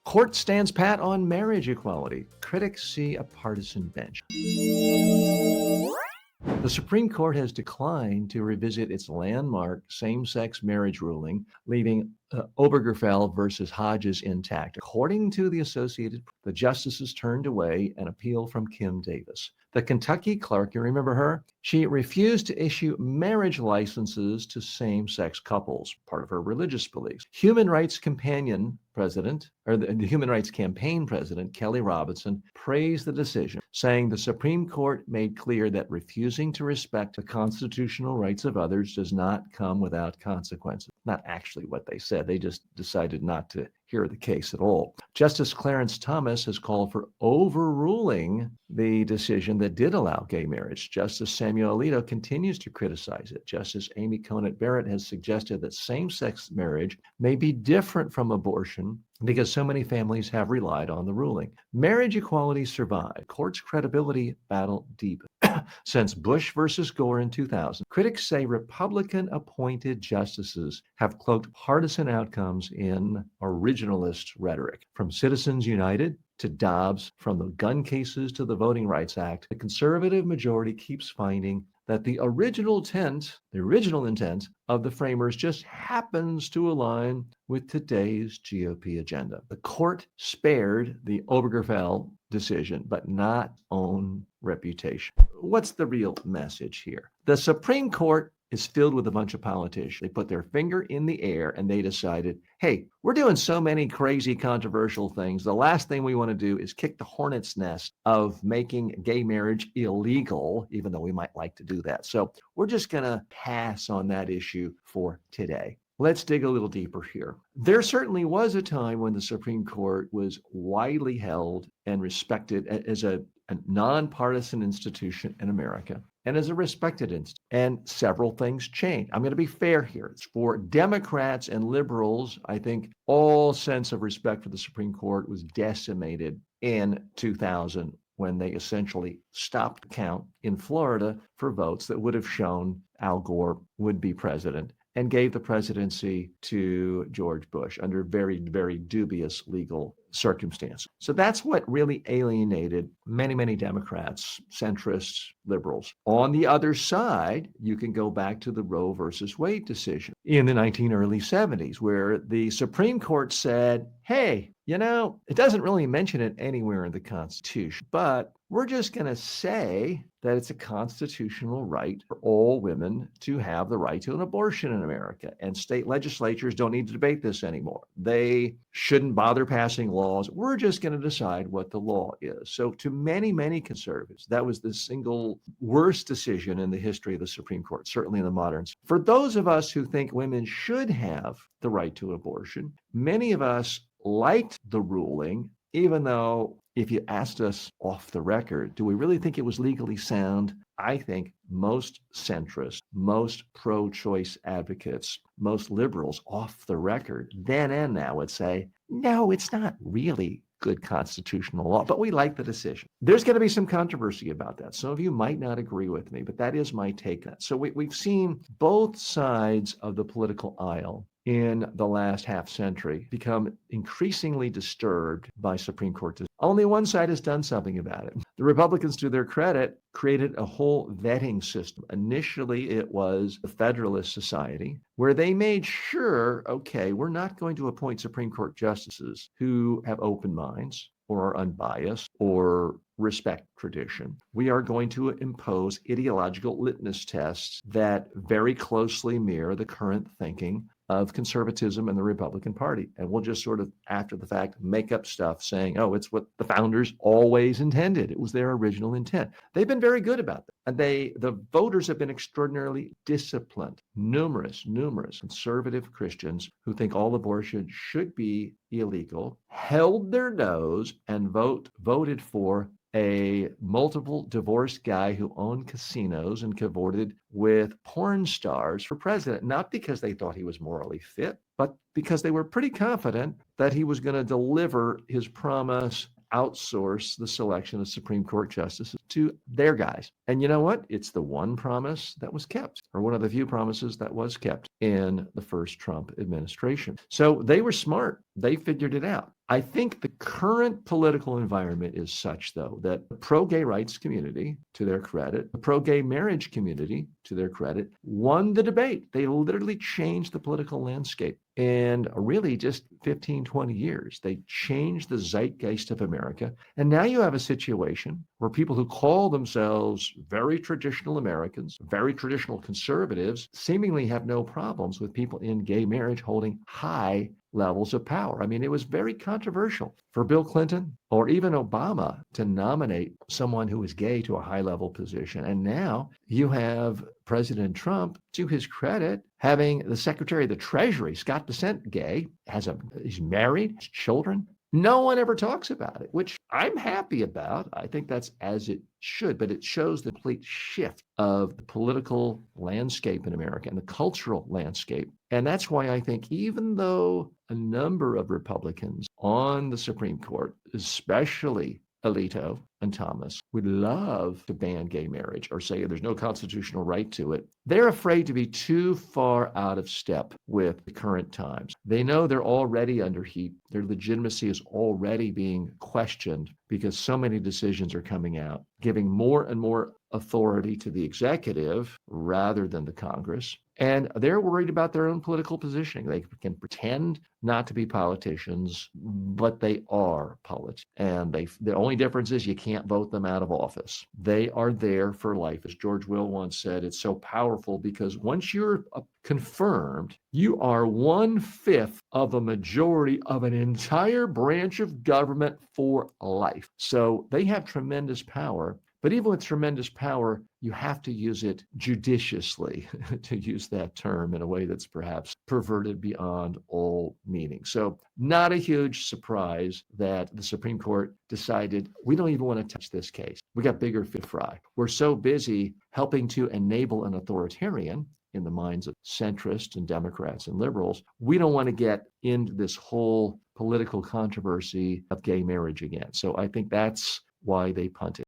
Court stands pat on marriage equality. Critics see a partisan bench. The Supreme Court has declined to revisit its landmark same-sex marriage ruling, leaving Obergefell versus Hodges intact. According to the Associated, the justices turned away an appeal from Kim Davis. The Kentucky clerk, you remember her? She refused to issue marriage licenses to same-sex couples, part of her religious beliefs. Human Rights Companion President, or the Human Rights Campaign President, Kelly Robinson, praised the decision, saying the Supreme Court made clear that refusing to respect the constitutional rights of others does not come without consequences. Not actually what they said. They just decided not to hear the case at all. Justice Clarence Thomas has called for overruling the decision that did allow gay marriage. Justice Samuel Alito continues to criticize it. Justice Amy Conant Barrett has suggested that same-sex marriage may be different from abortion because so many families have relied on the ruling. Marriage equality survived. Court's credibility battle deepened. Since Bush versus Gore in 2000, critics say Republican-appointed justices have cloaked partisan outcomes in originalist rhetoric. From Citizens United to Dobbs, from the gun cases to the Voting Rights Act, the conservative majority keeps finding that the original intent of the framers just happens to align with today's GOP agenda. The court spared the Obergefell decision, but not own reputation. What's the real message here? The Supreme Court is filled with a bunch of politicians. They put their finger in the air and they decided, hey, we're doing so many crazy, controversial things. The last thing we want to do is kick the hornet's nest of making gay marriage illegal, even though we might like to do that. So we're just going to pass on that issue for today. Let's dig a little deeper here. There certainly was a time when the Supreme Court was widely held and respected as a nonpartisan institution in America and as a respected institution. And several things changed. I'm going to be fair here. It's for Democrats and liberals, I think all sense of respect for the Supreme Court was decimated in 2000 when they essentially stopped the count in Florida for votes that would have shown Al Gore would be president and gave the presidency to George Bush under very, very dubious legal circumstances. So that's what really alienated many, many Democrats, centrists, liberals. On the other side, you can go back to the Roe versus Wade decision in the early 70s, where the Supreme Court said, hey, it doesn't really mention it anywhere in the Constitution, but we're just going to say that it's a constitutional right for all women to have the right to an abortion in America. And state legislatures don't need to debate this anymore. They shouldn't bother passing laws. We're just going to decide what the law is. So to many, many conservatives, that was the single worst decision in the history of the Supreme Court, certainly in the moderns. For those of us who think women should have the right to abortion, many of us liked the ruling, even though if you asked us off the record, do we really think it was legally sound? I think most centrists, most pro-choice advocates, most liberals off the record, then and now would say, no, it's not really good constitutional law, but we like the decision. There's going to be some controversy about that. Some of you might not agree with me, but that is my take on it. So we've seen both sides of the political aisle in the last half century become increasingly disturbed by Supreme Court decisions. Only one side has done something about it. The Republicans, to their credit, created a whole vetting system. Initially, it was the Federalist Society, where they made sure, okay, we're not going to appoint Supreme Court justices who have open minds or are unbiased or respect tradition. We are going to impose ideological litmus tests that very closely mirror the current thinking of conservatism in the Republican Party. And we'll just sort of, after the fact, make up stuff saying, oh, it's what the founders always intended. It was their original intent. They've been very good about that. And the voters have been extraordinarily disciplined. Numerous conservative Christians who think all abortion should be illegal held their nose and voted for a multiple divorced guy who owned casinos and cavorted with porn stars for president, not because they thought he was morally fit, but because they were pretty confident that he was going to deliver his promise outsource the selection of Supreme Court justices to their guys. And you know what? It's the one promise that was kept, or one of the few promises that was kept in the first Trump administration. So they were smart. They figured it out. I think the current political environment is such, though, that the pro-gay rights community, to their credit, the pro-gay marriage community, to their credit, won the debate. They literally changed the political landscape. And really just 15, 20 years, they changed the zeitgeist of America. And now you have a situation where people who call themselves very traditional Americans, very traditional conservatives, seemingly have no problems with people in gay marriage holding high levels of power. I mean, it was very controversial for Bill Clinton or even Obama to nominate someone who was gay to a high level position. And now you have President Trump, to his credit, having the Secretary of the Treasury, Scott Bessent, gay, he's married, has children. No one ever talks about it, which I'm happy about. I think that's as it should, but it shows the complete shift of the political landscape in America and the cultural landscape. And that's why I think even though a number of Republicans on the Supreme Court, especially Alito and Thomas, would love to ban gay marriage or say there's no constitutional right to it, they're afraid to be too far out of step with the current times. They know they're already under heat. Their legitimacy is already being questioned because so many decisions are coming out, giving more and more authority to the executive rather than the Congress. And they're worried about their own political positioning. They can pretend not to be politicians, but they are politics. And the only difference is you can't vote them out of office. They are there for life. As George Will once said, it's so powerful because once you're confirmed, you are 1/5 of a majority of an entire branch of government for life. So they have tremendous power. But even with tremendous power, you have to use it judiciously, to use that term in a way that's perhaps perverted beyond all meaning. So not a huge surprise that the Supreme Court decided we don't even want to touch this case. We got bigger fish to fry. We're so busy helping to enable an authoritarian in the minds of centrists and Democrats and liberals. We don't want to get into this whole political controversy of gay marriage again. So I think that's why they punted.